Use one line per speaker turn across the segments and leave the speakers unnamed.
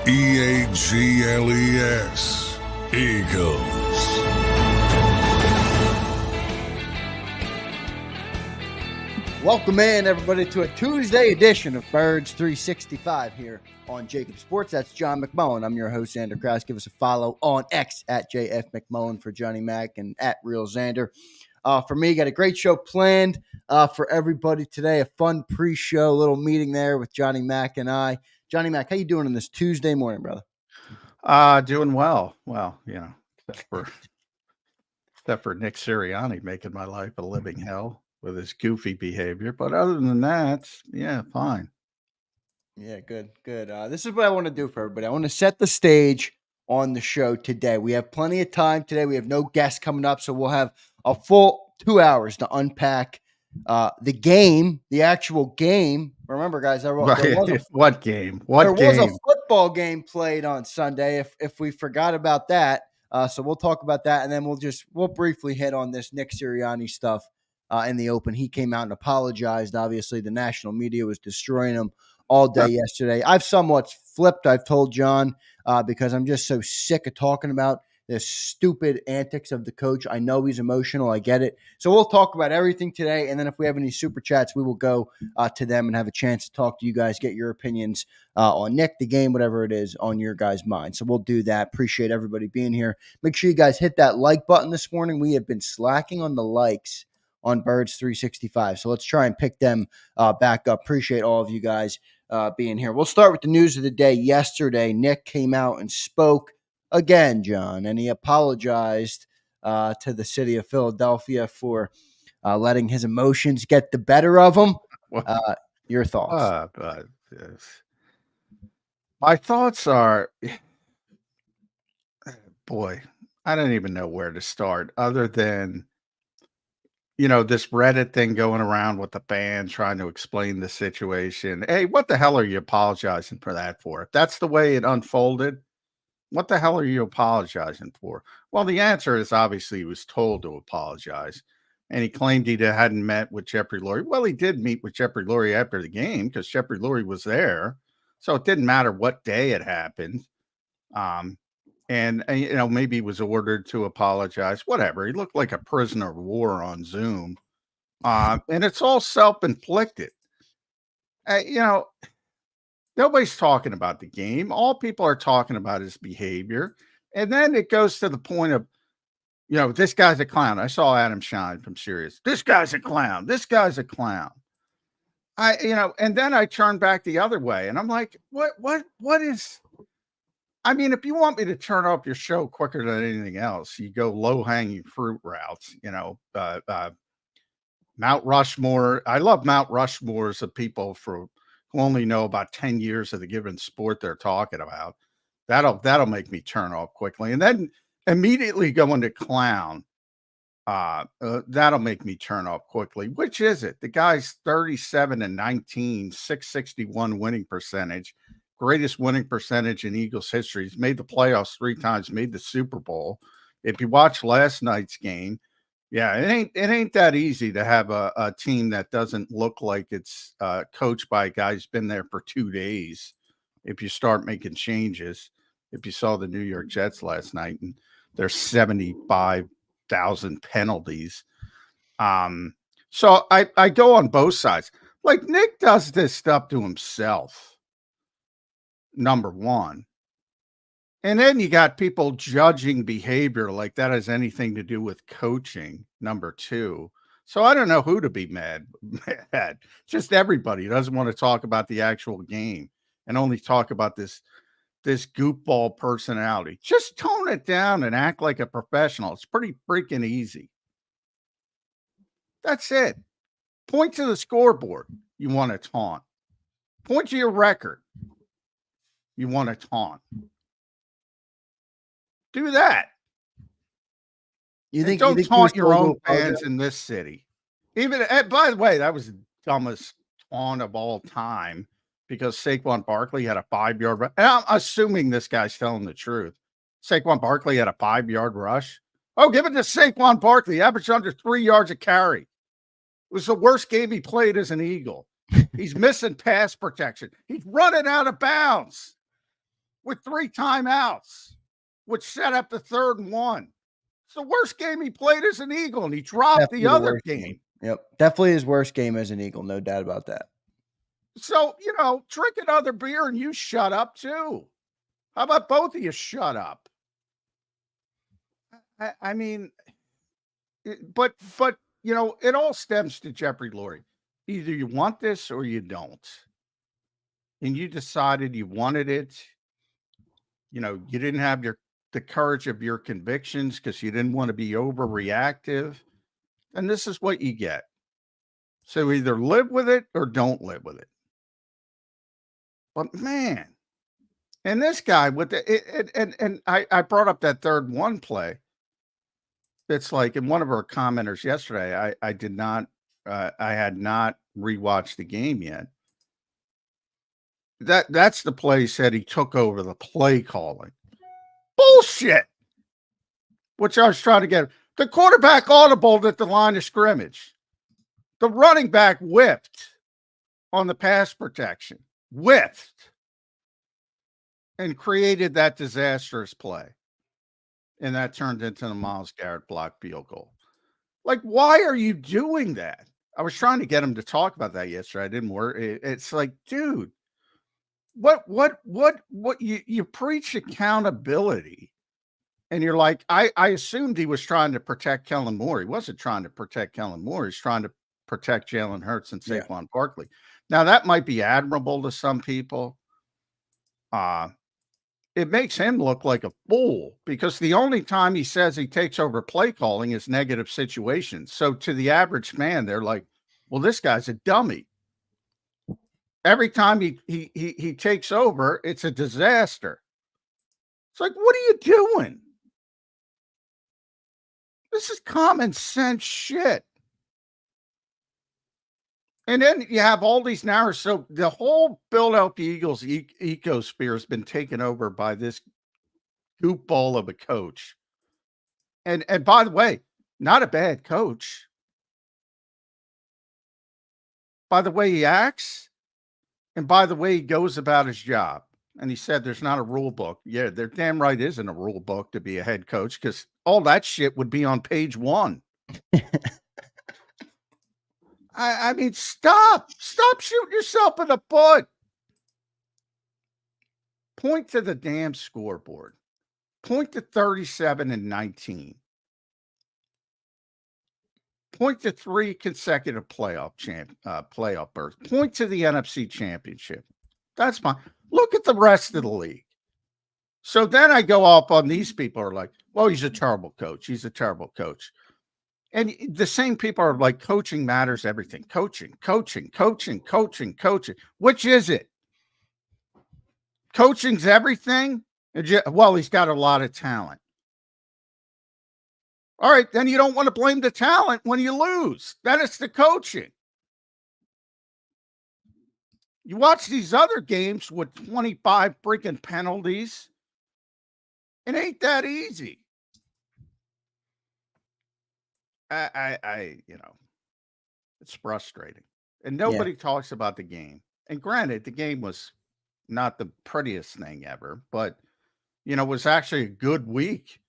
Eagles. Eagles.
Welcome in, everybody, to a Tuesday edition of Birds 365 here on JAKIB Sports. That's John McMullen. I'm your host, Zander Krause. Give us a follow on X at JF McMullen for Johnny Mac and at Real Zander. For me, got a great show planned for everybody today. A fun pre-show, little meeting there with Johnny Mac and I. Johnny Mac, how you doing on this Tuesday morning, brother?
Doing well. Well, you know, except for Nick Sirianni making my life a living hell with his goofy behavior. But other than that, yeah, fine.
Yeah, good. This is what I want to do for everybody. I want to set the stage on the show today. We have plenty of time today. We have no guests coming up, so we'll have a full 2 hours to unpack the game, the actual game. Remember, guys,
What game?
There was a football game played on Sunday. If we forgot about that, so we'll talk about that, and then we'll briefly hit on this Nick Sirianni stuff in the open. He came out and apologized. Obviously, the national media was destroying him all day yesterday. I've somewhat flipped. I've told John because I'm just so sick of talking about the stupid antics of the coach. I know he's emotional. I get it. So we'll talk about everything today. And then if we have any super chats, we will go to them and have a chance to talk to you guys, get your opinions on Nick, the game, whatever it is on your guys' mind. So we'll do that. Appreciate everybody being here. Make sure you guys hit that like button this morning. We have been slacking on the likes on Birds 365. So let's try and pick them back up. Appreciate all of you guys being here. We'll start with the news of the day. Yesterday, Nick came out and spoke again, John, and he apologized to the city of Philadelphia for letting his emotions get the better of him. Your thoughts?
My thoughts are, boy, I don't even know where to start other than, you know, this Reddit thing going around with the fans trying to explain the situation. Hey, what the hell are you apologizing for that for? If that's the way it unfolded, what the hell are you apologizing for? Well, the answer is obviously he was told to apologize. And he claimed he hadn't met with Jeffrey Lurie. Well, he did meet with Jeffrey Lurie after the game because Jeffrey Lurie was there. So it didn't matter what day it happened. And, you know, maybe he was ordered to apologize, whatever. He looked like a prisoner of war on Zoom. And it's all self-inflicted. You know, nobody's talking about the game. All people are talking about is behavior. And then it goes to the point of, you know, this guy's a clown. I saw Adam Shine from Sirius. This guy's a clown. This guy's a clown. You know, and then I turn back the other way and I'm like, what is, I mean, if you want me to turn off your show quicker than anything else, you go low hanging fruit routes, you know, Mount Rushmore. I love Mount Rushmores of people who only know about 10 years of the given sport they're talking about. That'll make me turn off quickly. And then immediately go into clown. That'll make me turn off quickly. Which is it? The guy's 37-19, 661 winning percentage, greatest winning percentage in Eagles history. He's made the playoffs 3 times, made the Super Bowl. If you watch last night's game, yeah, it ain't that easy to have a team that doesn't look like it's coached by a guy who's been there for 2 days. If you start making changes, if you saw the New York Jets last night and there's 75,000 penalties. So I go on both sides. Like Nick does this stuff to himself, number one. And then you got people judging behavior like that has anything to do with coaching, number two. So I don't know who to be mad at. Just everybody doesn't want to talk about the actual game and only talk about this goofball personality. Just tone it down and act like a professional. It's pretty freaking easy. That's it. Point to the scoreboard. You want to taunt. Point to your record. You want to taunt. Do that. Don't taunt your own fans in this city. Even, by the way, that was the dumbest taunt of all time because Saquon Barkley had a 5-yard rush. And I'm assuming this guy's telling the truth. Saquon Barkley had a 5-yard rush. Oh, give it to Saquon Barkley. Averaged under 3 yards a carry. It was the worst game he played as an Eagle. He's missing pass protection. He's running out of bounds. with 3 timeouts, which set up the 3rd and 1. It's the worst game he played as an Eagle, and he dropped
Definitely
the other
worst
game.
Yep. Definitely his worst game as an Eagle. No doubt about that.
So, drink another beer and you shut up too. How about both of you shut up? I mean, but it all stems to Jeffrey Lurie. Either you want this or you don't. And you decided you wanted it. You didn't have the courage of your convictions because you didn't want to be overreactive. And this is what you get. So either live with it or don't live with it. But man, and this guy with I brought up that 3rd and 1 play. It's like in one of our commenters yesterday, I had not rewatched the game yet. That's the play he said he took over the play calling. Bullshit. Which I was trying to get. The quarterback audibled at the line of scrimmage. The running back whipped on the pass protection. Whiffed. And created that disastrous play. And that turned into the Myles Garrett block field goal. Like, why are you doing that? I was trying to get him to talk about that yesterday. I didn't work. It's like, dude, what you preach accountability. And you're like, I assumed he was trying to protect Kellen Moore. He wasn't trying to protect Kellen Moore. He's trying to protect Jalen Hurts and Saquon Barkley. Now, that might be admirable to some people. It makes him look like a fool because the only time he says he takes over play calling is negative situations. So to the average man, they're like, well, this guy's a dummy. Every time he takes over, it's a disaster. It's like, what are you doing? This is common sense shit. And then you have all these narratives. So the whole Philadelphia Eagles ecosphere has been taken over by this goofball of a coach. And by the way, not a bad coach. By the way he acts, and by the way he goes about his job. And he said there's not a rule book. Yeah, there damn right isn't a rule book to be a head coach because all that shit would be on page 1. I mean, stop shooting yourself in the foot. Point to the damn scoreboard. Point to 37-19. Point to 3 consecutive playoff berths. Point to the NFC Championship. That's fine. Look at the rest of the league. So then I go off on these people are like, well, he's a terrible coach. He's a terrible coach. And the same people are like, coaching matters everything. Coaching. Which is it? Coaching's everything? Well, he's got a lot of talent. All right, then you don't want to blame the talent when you lose. Then it's the coaching. You watch these other games with 25 freaking penalties. It ain't that easy. It's frustrating. And nobody talks about the game. And granted, the game was not the prettiest thing ever, but, it was actually a good week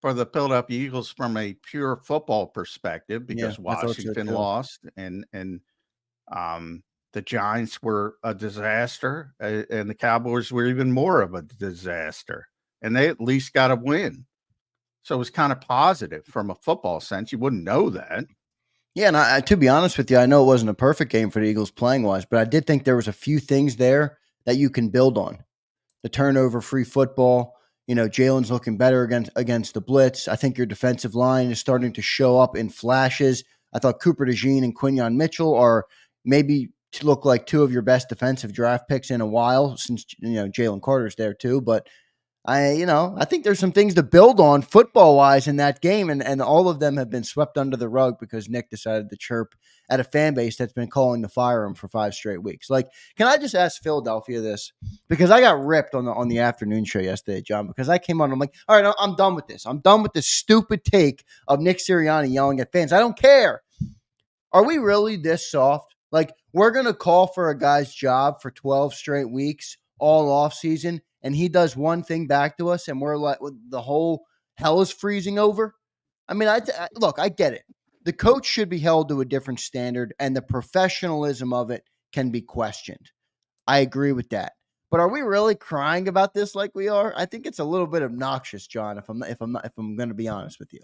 for the Philadelphia Eagles from a pure football perspective because Washington lost and the Giants were a disaster and the Cowboys were even more of a disaster. And they at least got a win. So it was kind of positive from a football sense. You wouldn't know that.
Yeah, and I, to be honest with you, I know it wasn't a perfect game for the Eagles playing-wise, but I did think there was a few things there that you can build on. The turnover-free football, Jalen's looking better against the blitz. I think your defensive line is starting to show up in flashes. I thought Cooper DeJean and Quinyon Mitchell are maybe to look like 2 of your best defensive draft picks in a while since, Jalen Carter's there too, but I think there's some things to build on football-wise in that game, and all of them have been swept under the rug because Nick decided to chirp at a fan base that's been calling to fire him for 5 straight weeks. Like, can I just ask Philadelphia this? Because I got ripped on the afternoon show yesterday, John, because I came on, I'm like, all right, I'm done with this. I'm done with this stupid take of Nick Sirianni yelling at fans. I don't care. Are we really this soft? Like, we're going to call for a guy's job for 12 straight weeks all off season, and he does one thing back to us, and we're like, the whole hell is freezing over. I mean, look, I get it. The coach should be held to a different standard, and the professionalism of it can be questioned. I agree with that. But are we really crying about this like we are? I think it's a little bit obnoxious, John. If I'm going to be honest with you.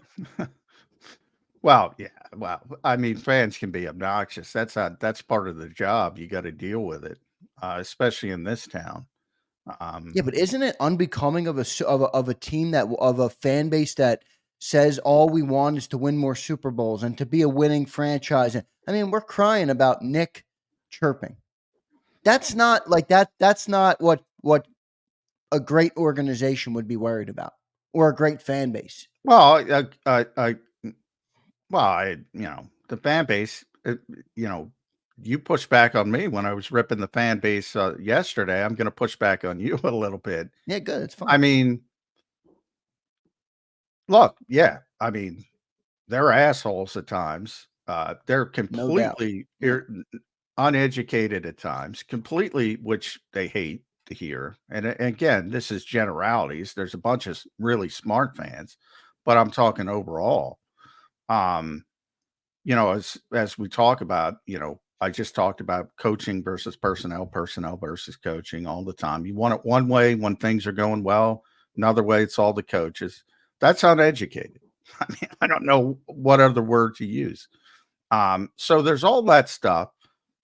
Well, yeah. Well, I mean, fans can be obnoxious. That's part of the job. You got to deal with it, especially in this town.
Yeah, but isn't it unbecoming of a team of a fan base that says all we want is to win more Super Bowls and to be a winning franchise? I mean, we're crying about Nick chirping. That's not like that. That's not what a great organization would be worried about, or a great fan base.
Well, the fan base, you push back on me when I was ripping the fan base yesterday. I'm going to push back on you a little bit.
Yeah, good. It's fine.
I mean, look, yeah. I mean, they're assholes at times. They're completely uneducated at times, completely, which they hate to hear. And again, this is generalities. There's a bunch of really smart fans, but I'm talking overall. As we talk about, I just talked about coaching versus personnel versus coaching all the time. You want it one way when things are going well, another way it's all the coaches. That's uneducated. I mean, I don't know what other word to use. So there's all that stuff.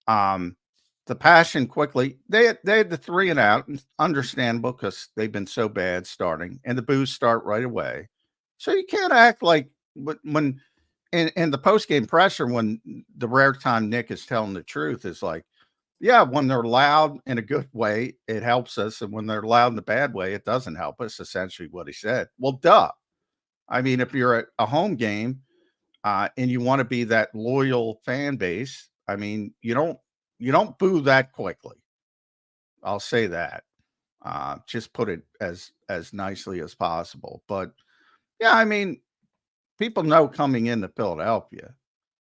The passion quickly, they had the 3 and out, understandable because they've been so bad starting, and the boos start right away. So you can't act like when in the post game pressure, when the rare time Nick is telling the truth is like, yeah, when they're loud in a good way, it helps us, and when they're loud in a bad way, it doesn't help us. Essentially, what he said. Well, duh. I mean, if you're at a home game and you want to be that loyal fan base, I mean, you don't boo that quickly. I'll say that. Just put it as nicely as possible. But yeah, I mean, people know coming into Philadelphia.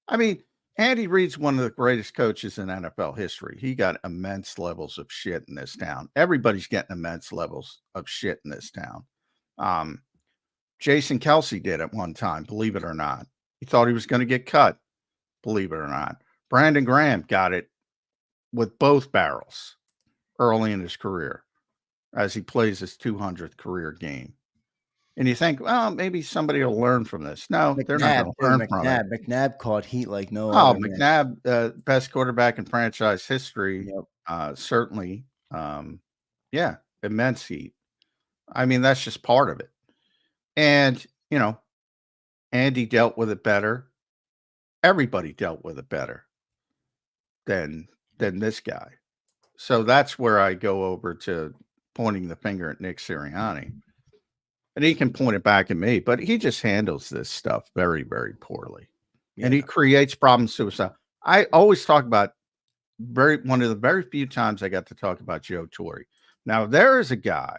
I mean, Andy Reid's one of the greatest coaches in NFL history. He got immense levels of shit in this town. Everybody's getting immense levels of shit in this town. Jason Kelsey did at one time, believe it or not. He thought he was going to get cut, believe it or not. Brandon Graham got it with both barrels early in his career as he plays his 200th career game. And you think, well, maybe somebody will learn from this. No, they're not going to learn from it.
McNabb caught heat like no
other.
other.
McNabb, best quarterback in franchise history.
Yep.
Certainly. Immense heat. I mean, that's just part of it. And, Andy dealt with it better. Everybody dealt with it better than this guy. So that's where I go over to pointing the finger at Nick Sirianni. And he can point it back at me, but he just handles this stuff very, very poorly. Yeah. And he creates problems to himself. I always talk about one of the very few times I got to talk about Joe Torre. Now, there is a guy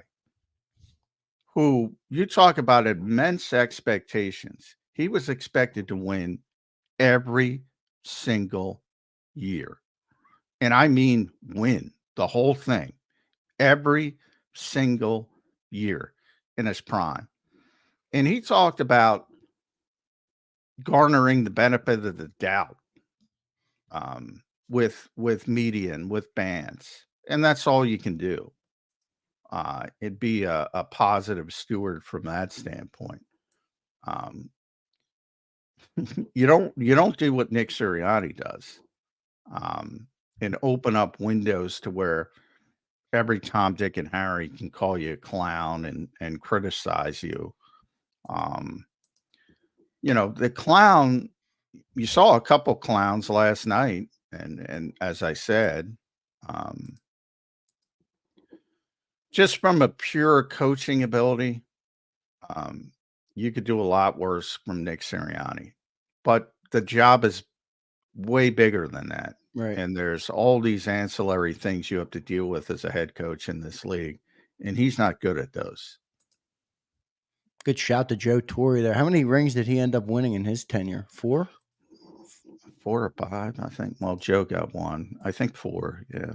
who you talk about immense expectations. He was expected to win every single year. And I mean win the whole thing every single year in his prime. And he talked about garnering the benefit of the doubt with media and with bands. And that's all you can do. It'd be a positive steward from that standpoint. You don't do what Nick Sirianni does, and open up windows to where every Tom, Dick, and Harry can call you a clown and criticize you. The clown. You saw a couple clowns last night, and as I said, just from a pure coaching ability, you could do a lot worse from Nick Sirianni. But the job is way bigger than that.
Right.
And there's all these ancillary things you have to deal with as a head coach in this league. And he's not good at those.
Good shout to Joe Torre there. How many rings did he end up winning in his tenure? 4?
4 or 5, I think. Well, Joe got 1. I think 4. Yeah.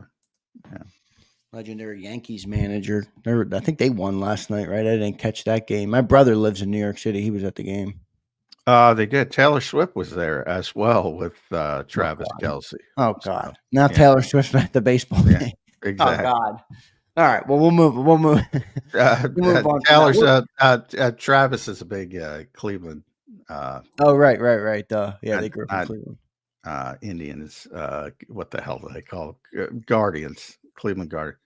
Legendary Yankees manager. I think they won last night, right? I didn't catch that game. My brother lives in New York City. He was at the game.
They did. Taylor Swift was there as well with
Oh
Travis
God.
Kelce.
Oh
So,
God. Now
yeah,
Taylor Swift at the baseball
yeah,
game. Oh
exactly.
God. All right. Well, we'll move. We'll move. We'll move on from that.
Taylor's Travis is a big Cleveland.
Oh, right. Yeah,
Not,
they grew up in
not
Cleveland.
Indians. What the hell do they call Guardians? Cleveland Guard.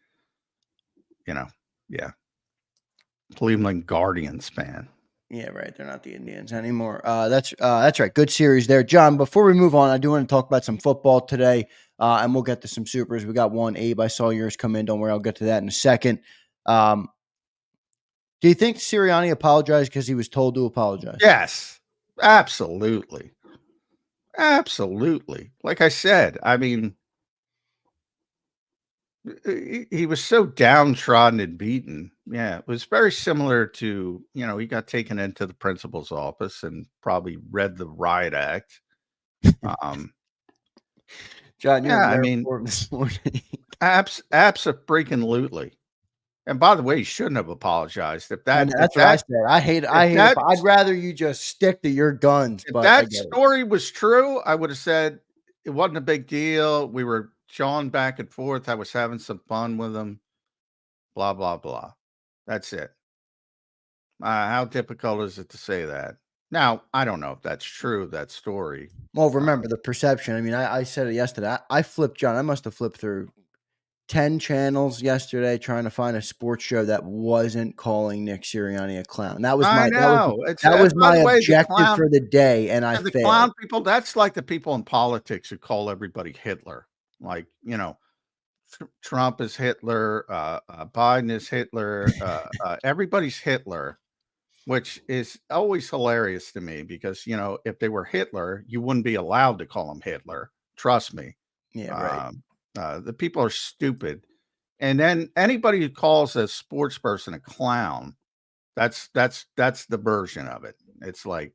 Yeah, Cleveland Guardians fan.
Yeah, right. They're not the Indians anymore. That's right. Good series there, John. Before we move on, I do want to talk about some football today, and we'll get to some supers. We got one. Abe, I saw yours come in. Don't worry, I'll get to that in a second. Do you think Sirianni apologized because he was told to apologize?
Yes, absolutely. Absolutely. Like I said, I mean, he was so downtrodden and beaten. Yeah, it was very similar to, he got taken into the principal's office and probably read the riot act.
John, you
Yeah,
were
I
there
mean,
for him this morning.
abso-freaking-lutely. And by the way, he shouldn't have apologized.
And that's what I said. I hate it. I'd rather you just stick to your guns.
If
But I
that
get it.
story was true, I would have said it wasn't a big deal. We were jawing back and forth. I was having some fun with him. Blah, blah, blah. That's it. How difficult is it to say that? Now, I don't know if that's true, that story.
Well, remember the perception. I mean, I said it yesterday. I flipped, John. I must have flipped through 10 channels yesterday trying to find a sports show that wasn't calling Nick Sirianni a clown. That was
I
my
know. It's
that was
by
my
the way,
objective for the day, and I
the
failed.
clown people, that's like the people in politics who call everybody Hitler. Like, Trump is Hitler, Biden is Hitler, everybody's Hitler, which is always hilarious to me because, if they were Hitler, you wouldn't be allowed to call them Hitler. Trust me.
Yeah, right.
The people are stupid. And then anybody who calls a sports person a clown, that's the version of it. It's like,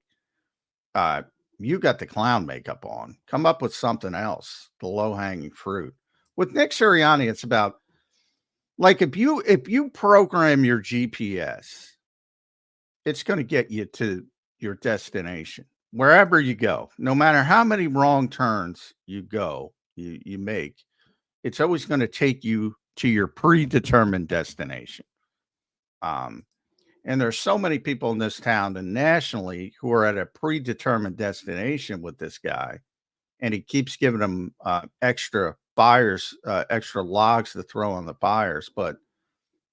you got the clown makeup on. Come up with something else, the low-hanging fruit. With Nick Sirianni, it's about like if you program your GPS, it's going to get you to your destination wherever you go. No matter how many wrong turns you make, it's always going to take you to your predetermined destination. And there's so many people in this town and nationally who are at a predetermined destination with this guy, and he keeps giving them extra buyers, extra logs to throw on the buyers. But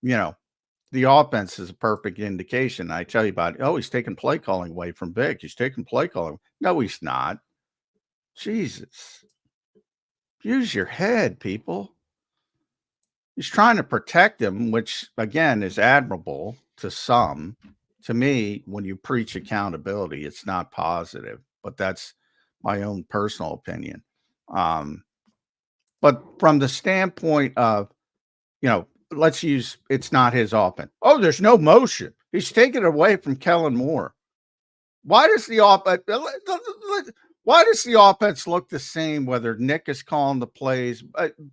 the offense is a perfect indication. I tell you about, he's taking play calling away from Vic. He's taking play calling. No, he's not. Jesus, use your head, people. He's trying to protect him, which again is admirable to some. To me, when you preach accountability, it's not positive, but that's my own personal opinion. But from the standpoint of, let's use it's not his offense. Oh, there's no motion. He's taking it away from Kellen Moore. Why does the offense? Why does the offense look the same whether Nick is calling the plays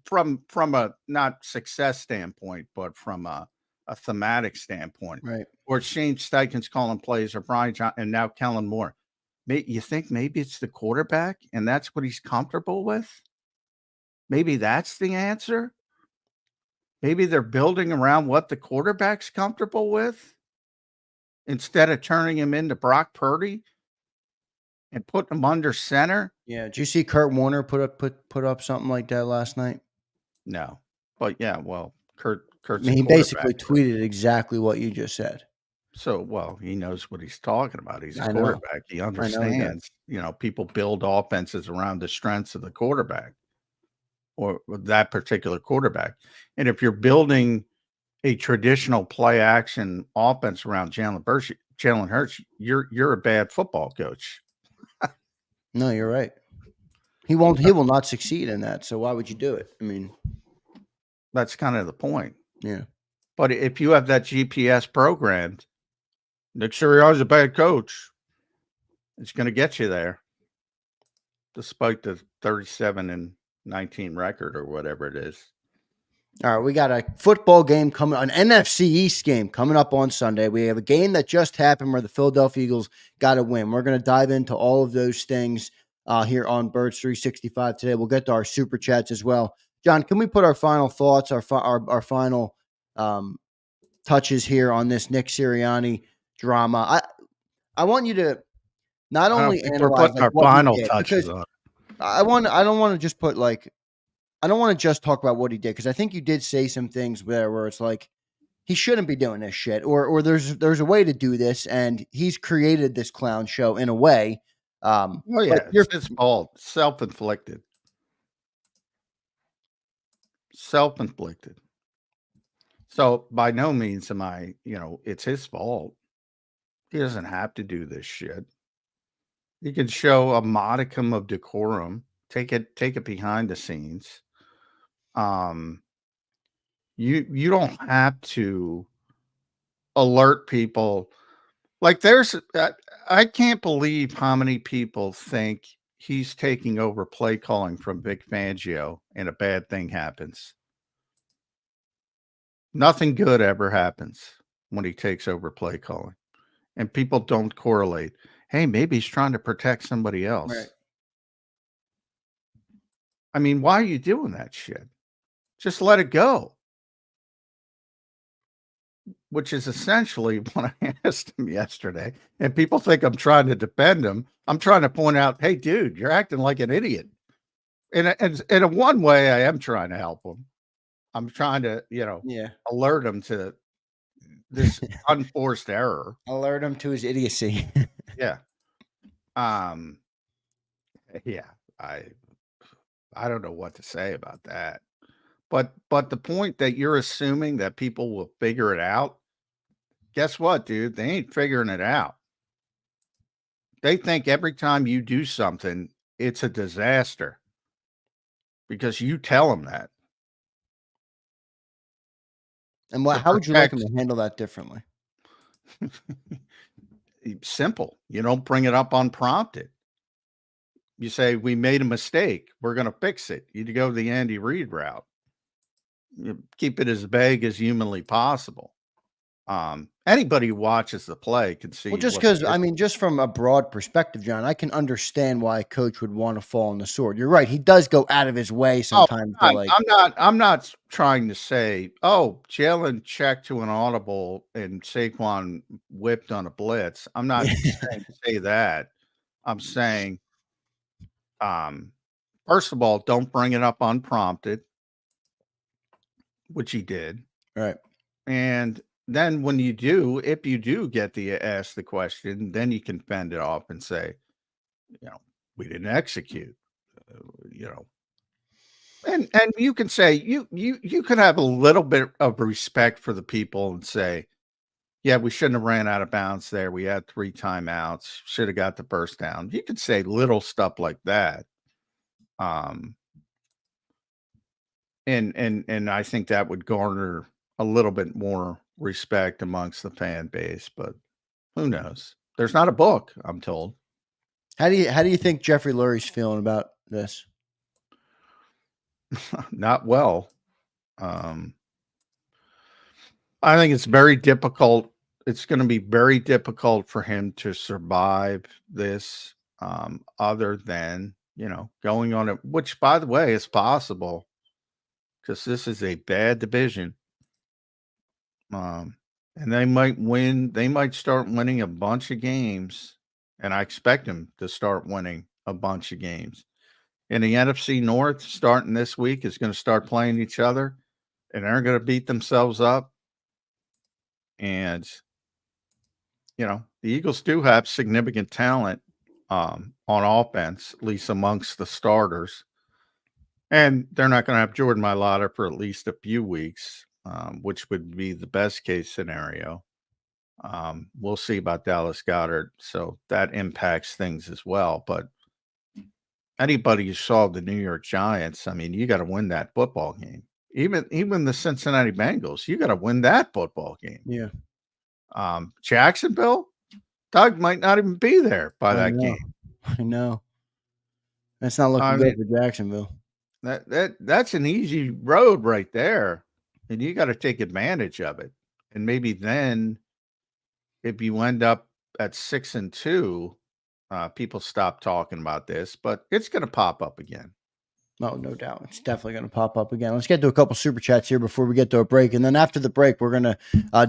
from a not success standpoint, but from a thematic standpoint,
Right.
or Shane Steichen's calling plays, or Brian John, and now Kellen Moore? You think maybe it's the quarterback and that's what he's comfortable with? Maybe that's the answer. Maybe they're building around what the quarterback's comfortable with instead of turning him into Brock Purdy and putting him under center.
Yeah. Did you see Kurt Warner put up something like that last night?
No, but yeah, well, Kurt's
I
a
mean, he basically
quarterback.
tweeted exactly what you just said.
So, well, he knows what he's talking about. He's a
I know.
quarterback. He
I know he does.
understands, people build offenses around the strengths of the quarterback or that particular quarterback. And if you're building a traditional play action offense around Jalen Hurts, you're a bad football coach.
No, you're right. He will not succeed in that. So why would you do it? I mean,
That's kind of the point.
yeah.
But if you have that GPS programmed, Nick Sirianni's a bad coach. It's going to get you there, despite the 37-19 record or whatever it is.
All right, we got a football game coming, an NFC East game coming up on Sunday. We have a game that just happened where the Philadelphia Eagles got a win. We're going to dive into all of those things here on Birds 365 today. We'll get to our super chats as well. John, can we put our final thoughts, our final touches here on this Nick Sirianni drama? I want you to not
I don't
only
think we're
analyze
putting
like
our
what he
final
did,
touches
because
on.
I don't want to just put like I don't want to just talk about what he did, because I think you did say some things where it's like he shouldn't be doing this shit, or there's a way to do this, and he's created this clown show in a way.
Well,
But
yeah,
you're
it's his fault. Self-inflicted. Self-inflicted. So by no means am I, it's his fault. He doesn't have to do this shit. He can show a modicum of decorum. Take it behind the scenes. Um, you don't have to alert people. Like I can't believe how many people think he's taking over play calling from Vic Fangio and a bad thing happens. Nothing good ever happens when he takes over play calling. And people don't correlate. Hey, maybe he's trying to protect somebody else.
right.
I mean, why are you doing that shit? Just let it go. Which is essentially what I asked him yesterday. And people think I'm trying to defend him. I'm trying to point out, hey, dude, you're acting like an idiot. In a one way, I am trying to help him. I'm trying to,
Yeah.
alert him to this unforced error.
Alert him to his idiocy.
Yeah. Yeah. I don't know what to say about that. But the point that you're assuming that people will figure it out, guess what, dude? They ain't figuring it out. They think every time you do something, it's a disaster because you tell them that.
And
To
how would you like him
protect
to handle that differently?
simple. You don't bring it up unprompted. You say, we made a mistake. We're going to fix it. You go the Andy Reid route. You keep it as vague as humanly possible. Anybody who watches the play can see
Well, just
what
because,
the issue.
just from a broad perspective, John, I can understand why a coach would want to fall on the sword. You're right. He does go out of his way
Oh,
sometimes to like,
I'm not trying to say, oh, Jalen checked to an audible and Saquon whipped on a blitz. I'm not saying to say that. I'm saying, first of all, don't bring it up unprompted, which he did.
right.
And then when you do, if you do get the ask the question, then you can fend it off and say, we didn't execute, you know, and you can say you can have a little bit of respect for the people and say, yeah, we shouldn't have ran out of bounds there. We had 3 timeouts. Should have got the first down. You could say little stuff like that. And I think that would garner a little bit more respect amongst the fan base, but who knows? There's not a book, I'm told.
How do you think Jeffrey Lurie's feeling about this?
Not well. Um, I think it's very difficult. It's going to be very difficult for him to survive this, other than, going on it, which, by the way, is possible because this is a bad division. And they might win. They might start winning a bunch of games, and I expect them to start winning a bunch of games. In the NFC North, starting this week, is going to start playing each other, and they're going to beat themselves up. And the Eagles do have significant talent on offense, at least amongst the starters. And they're not going to have Jordan Mailata for at least a few weeks, which would be the best case scenario. We'll see about Dallas Goedert, so that impacts things as well. But anybody who saw the New York Giants, I mean, you got to win that football game. Even the Cincinnati Bengals, you got to win that football game.
Yeah.
Jacksonville, Doug might not even be there by that game.
I know. That's not looking good for Jacksonville.
That's an easy road right there, and you got to take advantage of it. And maybe then, if you end up at 6-2, people stop talking about this, but it's going to pop up again.
Oh, no doubt. It's definitely going to pop up again. Let's get to a couple super chats here before we get to a break. And then after the break, we're going to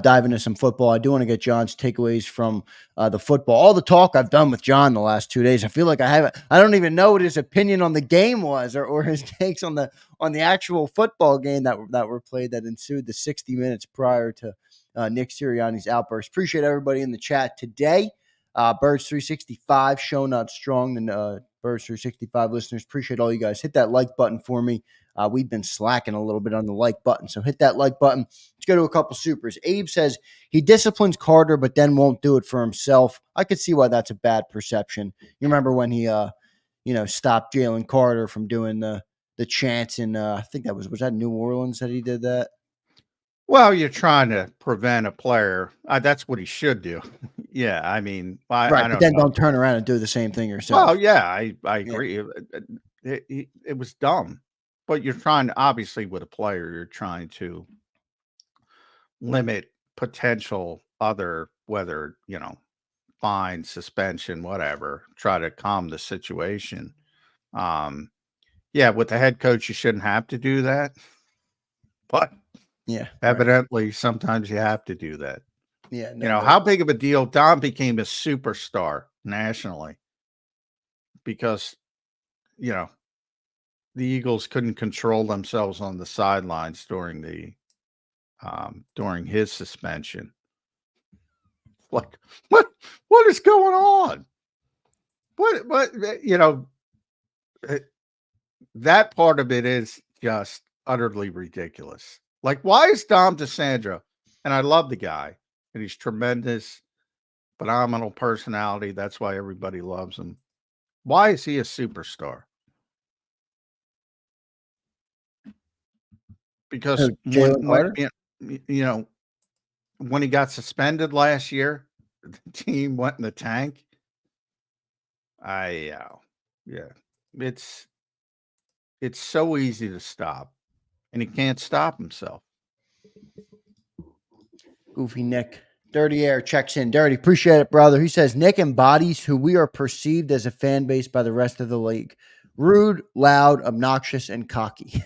dive into some football. I do want to get John's takeaways from the football. All the talk I've done with John the last 2 days, I feel like I don't even know what his opinion on the game was or his takes on the actual football game that were played that ensued the 60 minutes prior to Nick Sirianni's outburst. Appreciate everybody in the chat today. Birds 365 showing out strong, and Birds 365 listeners, appreciate all you guys. Hit that like button for me. We've been slacking a little bit on the like button, so hit that like button. Let's go to a couple supers. Abe says he disciplines Carter, but then won't do it for himself. I could see why that's a bad perception. You remember when he, stopped Jalen Carter from doing the chants in, I think was that New Orleans that he did that?
Well, you're trying to prevent a player. That's what he should do. Yeah, I mean, I
Right,
don't
but then
know.
don't turn around and do the same thing yourself.
Well, yeah, I agree. It was dumb, but you're trying to, obviously, with a player, you're trying to limit potential other, whether, fine, suspension, whatever, try to calm the situation. Yeah, with the head coach, you shouldn't have to do that, but
yeah,
evidently, sometimes you have to do that.
Yeah,
How big of a deal Don became a superstar nationally because, the Eagles couldn't control themselves on the sidelines during his suspension. Like, what is going on? What, that part of it is just utterly ridiculous. Like, why is Dom DeSandro? And I love the guy, and he's tremendous, phenomenal personality. That's why everybody loves him. Why is he a superstar? Because when he got suspended last year, the team went in the tank. Yeah, it's so easy to stop, and he can't stop himself.
Goofy Nick. Dirty Air checks in. Dirty, appreciate it, brother. He says, Nick embodies who we are perceived as a fan base by the rest of the league. Rude, loud, obnoxious, and cocky.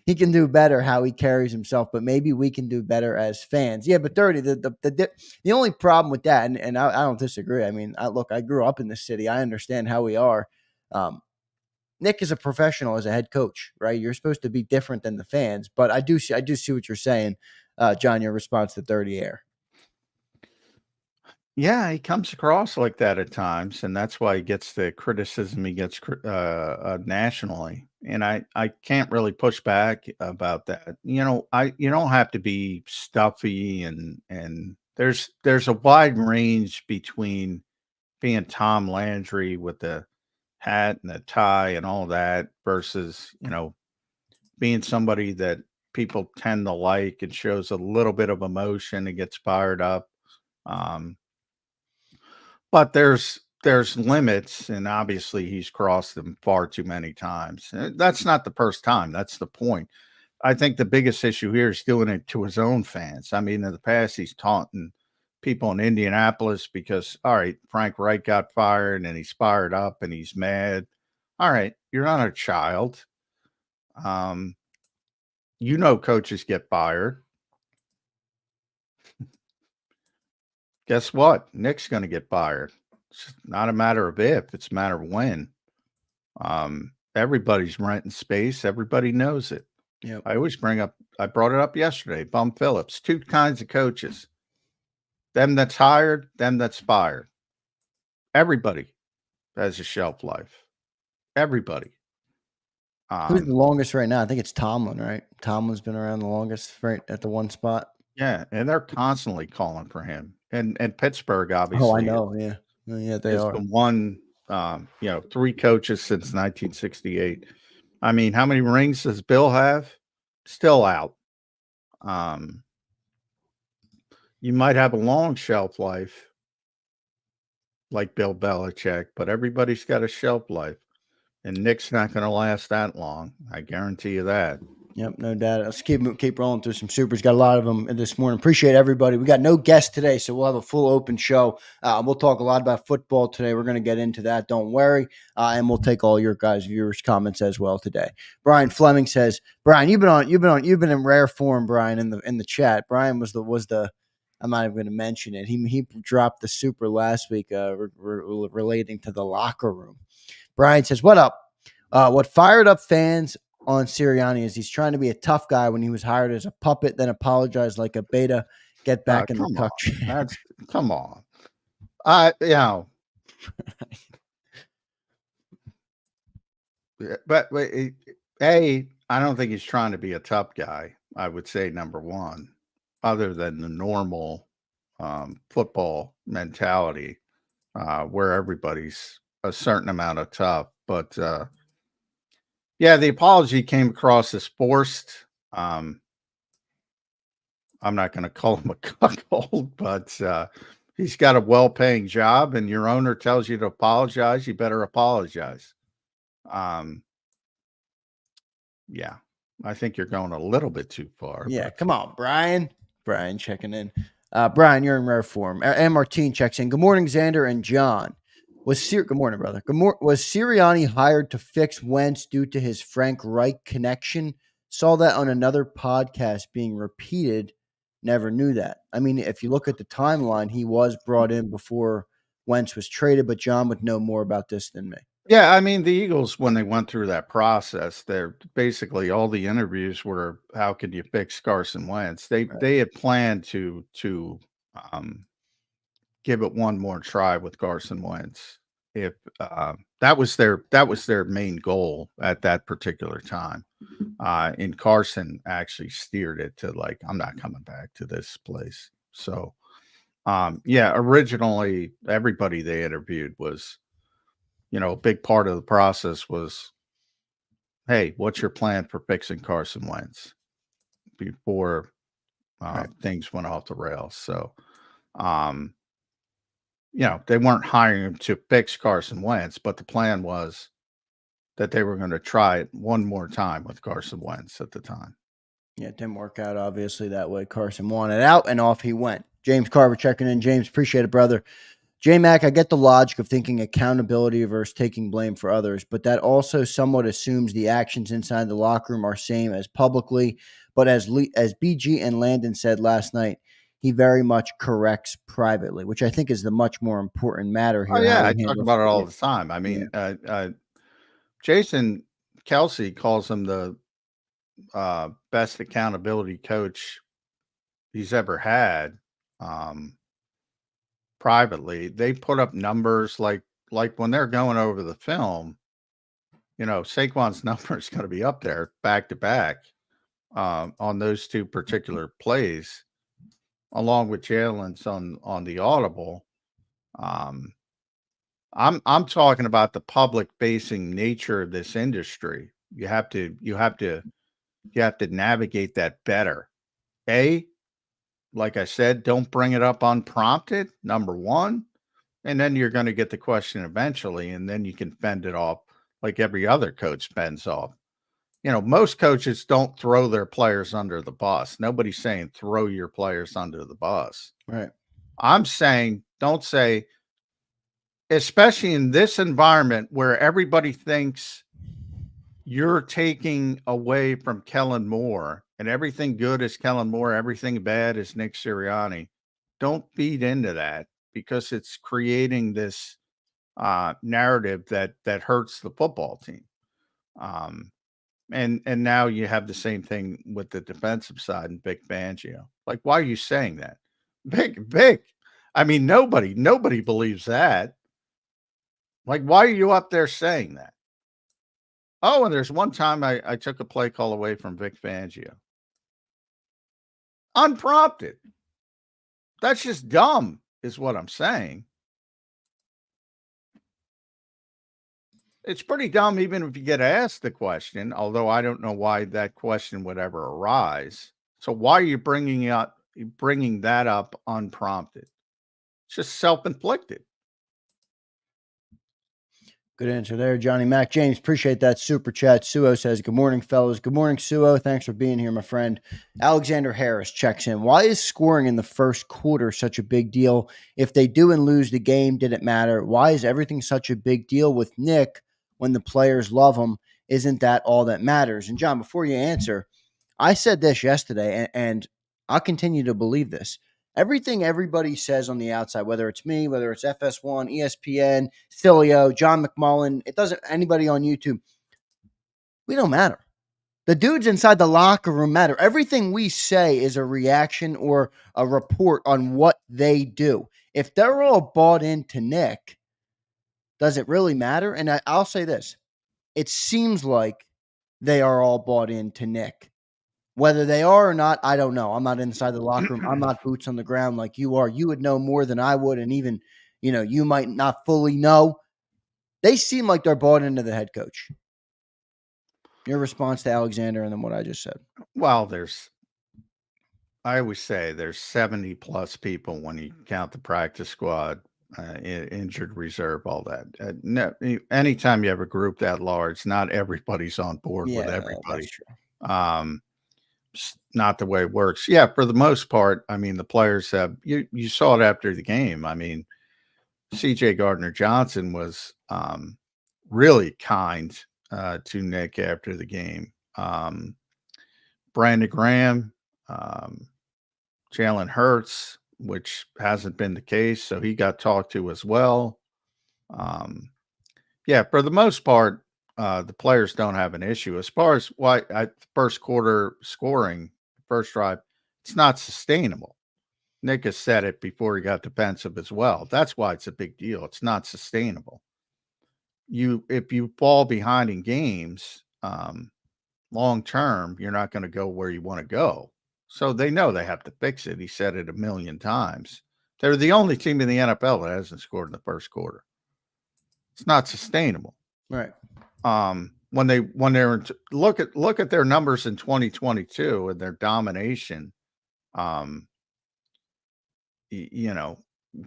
He can do better how he carries himself, but maybe we can do better as fans. Yeah, but Dirty, the only problem with that, and I don't disagree. I mean, I grew up in this city. I understand how we are. Nick is a professional as a head coach, right? You're supposed to be different than the fans, but I do see what you're saying, John. Your response to Dirty Air.
Yeah, he comes across like that at times, and that's why he gets the criticism he gets nationally. And I can't really push back about that. You don't have to be stuffy, and there's a wide range between being Tom Landry with the hat and the tie and all that versus being somebody that people tend to like and shows a little bit of emotion and gets fired up. But there's limits, and obviously he's crossed them far too many times. That's not the first time. That's the point. I think the biggest issue here is doing it to his own fans. I mean, in the past, he's taunting people in Indianapolis because, all right, Frank Reich got fired and he's fired up and he's mad. All right, you're not a child. Coaches get fired. Guess what? Nick's going to get fired. It's not a matter of if, it's a matter of when. Everybody's renting space. Everybody knows it.
Yep.
I brought it up yesterday. Bum Phillips, two kinds of coaches. Them that's hired, them that's fired. Everybody has a shelf life. Everybody.
Who's the longest right now? I think it's Tomlin, right? Tomlin's been around the longest, right at the one spot.
Yeah, and they're constantly calling for him. And Pittsburgh, obviously.
Oh, I know. Yeah. Yeah, they are.
The one, 3 coaches since 1968. I mean, how many rings does Bill have? Still out. You might have a long shelf life like Bill Belichick, but everybody's got a shelf life. And Nick's not going to last that long. I guarantee you that.
Yep, no doubt. Let's keep rolling through some supers. Got a lot of them this morning. Appreciate everybody. We got no guests today, so we'll have a full open show. We'll talk a lot about football today. We're going to get into that. Don't worry, and we'll take all your guys' viewers' comments as well today. Brian Fleming says, "Brian, you've been in rare form, Brian, in the chat. Brian was the. I'm not even going to mention it. He dropped the super last week, relating to the locker room. Brian says, "What up? What fired up fans on Sirianni is he's trying to be a tough guy when he was hired as a puppet, then apologized like a beta, get back in the tuck chair."
Come on. But I don't think he's trying to be a tough guy. I would say number one, other than the normal football mentality, where everybody's a certain amount of tough. But the apology came across as forced. I'm not going to call him a cuckold, but he's got a well-paying job, and your owner tells you to apologize. You better apologize. I think you're going a little bit too far.
Yeah, come on, Brian. Brian checking in. Brian, you're in rare form. And Martine checks in. Good morning, Zander and John. Good morning, brother. Was Sirianni hired to fix Wentz due to his Frank Reich connection? Saw that on another podcast being repeated. Never knew that. I mean, if you look at the timeline, he was brought in before Wentz was traded, but John would know more about this than me.
Yeah, I mean, the Eagles, when they went through that process, they're basically all the interviews were, how could you fix Carson Wentz? They had planned to give it one more try with Carson Wentz. If that was their main goal at that particular time. And Carson actually steered it to like, I'm not coming back to this place. So originally everybody they interviewed was, a big part of the process was, hey, what's your plan for fixing Carson Wentz before things went off the rails? So, they weren't hiring him to fix Carson Wentz, but the plan was that they were going to try it one more time with Carson Wentz at the time.
Yeah, it didn't work out, obviously, that way. Carson wanted out, and off he went. James Carver checking in. James, appreciate it, brother. J-Mac, I get the logic of thinking accountability versus taking blame for others, but that also somewhat assumes the actions inside the locker room are same as publicly. But as BG and Landon said last night, he very much corrects privately, which I think is the much more important matter here.
Oh, yeah, I talk about it all the time. I mean, Jason Kelsey calls him the best accountability coach he's ever had. Privately, they put up numbers like when they're going over the film, Saquon's number is going to be up there back to back on those two particular plays, along with Jalen's on the audible. I'm talking about the public facing nature of this industry. You have to navigate that better. Like I said, don't bring it up unprompted, number one. And then you're going to get the question eventually, and then you can fend it off like every other coach fends off. Most coaches don't throw their players under the bus. Nobody's saying throw your players under the bus.
Right.
I'm saying don't say, especially in this environment where everybody thinks you're taking away from Kellen Moore and everything good is Kellen Moore, everything bad is Nick Sirianni. Don't feed into that because it's creating this narrative that hurts the football team. And now you have the same thing with the defensive side and Vic Fangio. Like, why are you saying that? Vic. I mean, nobody believes that. Like, why are you up there saying that? Oh, and there's one time I took a play call away from Vic Fangio. Unprompted. That's just dumb, is what I'm saying. It's pretty dumb even if you get asked the question, although I don't know why that question would ever arise. So why are you bringing that up unprompted? It's just self-inflicted.
Good answer there, Johnny Mac. James, appreciate that super chat. Suo says, good morning, fellas. Good morning, Suo. Thanks for being here, my friend. Alexander Harris checks in. Why is scoring in the first quarter such a big deal? If they do and lose the game, did it matter? Why is everything such a big deal with Nick when the players love him? Isn't that all that matters? And John, before you answer, I said this yesterday, and I'll continue to believe this. Everything everybody says on the outside, whether it's me, whether it's FS1, ESPN, Filio, John McMullen, it doesn't anybody on YouTube, we don't matter. The dudes inside the locker room matter. Everything we say is a reaction or a report on what they do. If they're all bought into Nick, does it really matter? And I'll say this. It seems like they are all bought into Nick. Whether they are or not, I don't know. I'm not inside the locker room. I'm not boots on the ground like you are. You would know more than I would, and even, you might not fully know. They seem like they're bought into the head coach. Your response to Alexander and then what I just said.
Well, I always say there's 70 plus people when you count the practice squad, injured reserve, all that. No, anytime you have a group that large, not everybody's on board with everybody.
That's true.
Not the way it works. Yeah, for the most part, I mean, the players have you saw it after the game. I mean, CJ Gardner-Johnson was really kind to Nick after the game. Brandon Graham, Jalen Hurts, which hasn't been the case, so he got talked to as well. Yeah, for the most part, the players don't have an issue. As far as why first quarter scoring, first drive, it's not sustainable. Nick has said it before he got defensive as well. That's why it's a big deal. It's not sustainable. If you fall behind in games, long term, you're not going to go where you want to go. So they know they have to fix it. He said it a million times. They're the only team in the NFL that hasn't scored in the first quarter. It's not sustainable.
Right.
When they're look at their numbers in 2022 and their domination,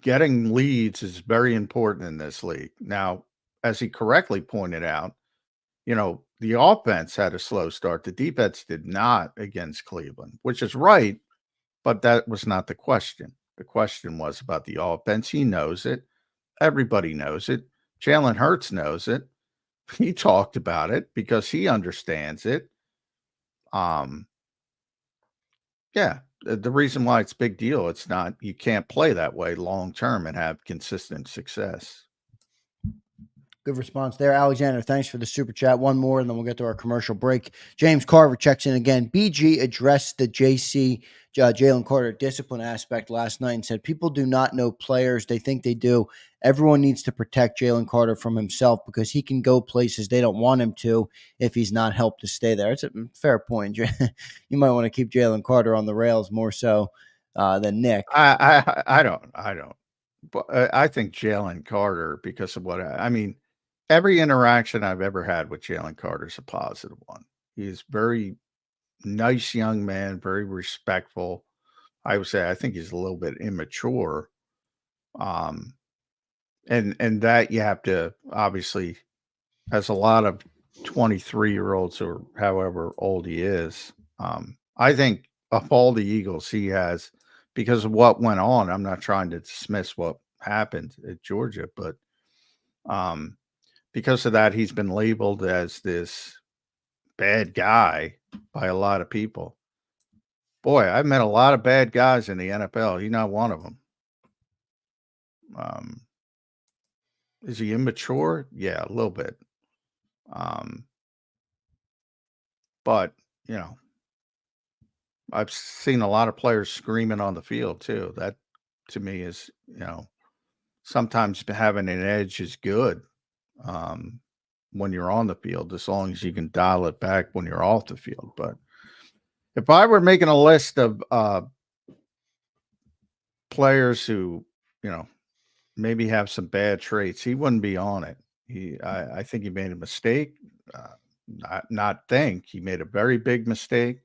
getting leads is very important in this league. Now, as he correctly pointed out, the offense had a slow start. The defense did not against Cleveland, which is right, but that was not the question. The question was about the offense. He knows it. Everybody knows it. Jalen Hurts knows it. He talked about it because he understands it. Yeah, the reason why it's a big deal, it's not, you can't play that way long term and have consistent success.
Good response there. Alexander, thanks for the super chat. One more, and then we'll get to our commercial break. James Carver checks in again. BG addressed the Jalen Carter discipline aspect last night and said, people do not know players. They think they do. Everyone needs to protect Jalen Carter from himself because he can go places they don't want him to if he's not helped to stay there. It's a fair point. You might want to keep Jalen Carter on the rails more so than Nick.
I don't. But I think Jalen Carter, because of every interaction I've ever had with Jalen Carter is a positive one. He's very nice young man, very respectful. I would say I think he's a little bit immature. And that you have to obviously, as a lot of 23-year-olds or however old he is, I think of all the Eagles he has, because of what went on, I'm not trying to dismiss what happened at Georgia, but because of that, he's been labeled as this bad guy by a lot of people. Boy, I've met a lot of bad guys in the NFL. He's not one of them. Is he immature? Yeah, a little bit. But, I've seen a lot of players screaming on the field too. That to me is, sometimes having an edge is good. When you're on the field, as long as you can dial it back when you're off the field. But if I were making a list of players who, maybe have some bad traits, he wouldn't be on it. I think he made a mistake. He made a very big mistake.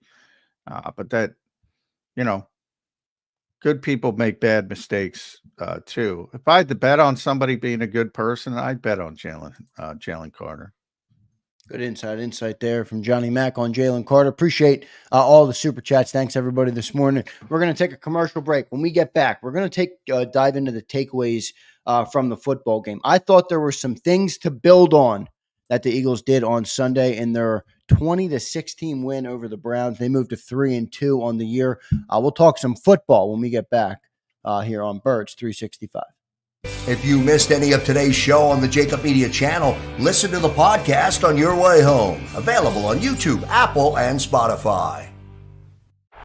But that, good people make bad mistakes too. If I had to bet on somebody being a good person, I'd bet on Jalen Carter.
Good insight there from Johnny Mack on Jalen Carter. Appreciate all the super chats. Thanks everybody this morning. We're going to take a commercial break. When we get back, we're going to dive into the takeaways from the football game. I thought there were some things to build on that the Eagles did on Sunday in their 20-16 win over the Browns. They moved to 3-2 on the year. We'll talk some football when we get back here on Birds 365.
If you missed any of today's show on the JAKIB Media channel, listen to the podcast on your way home. Available on YouTube, Apple, and Spotify.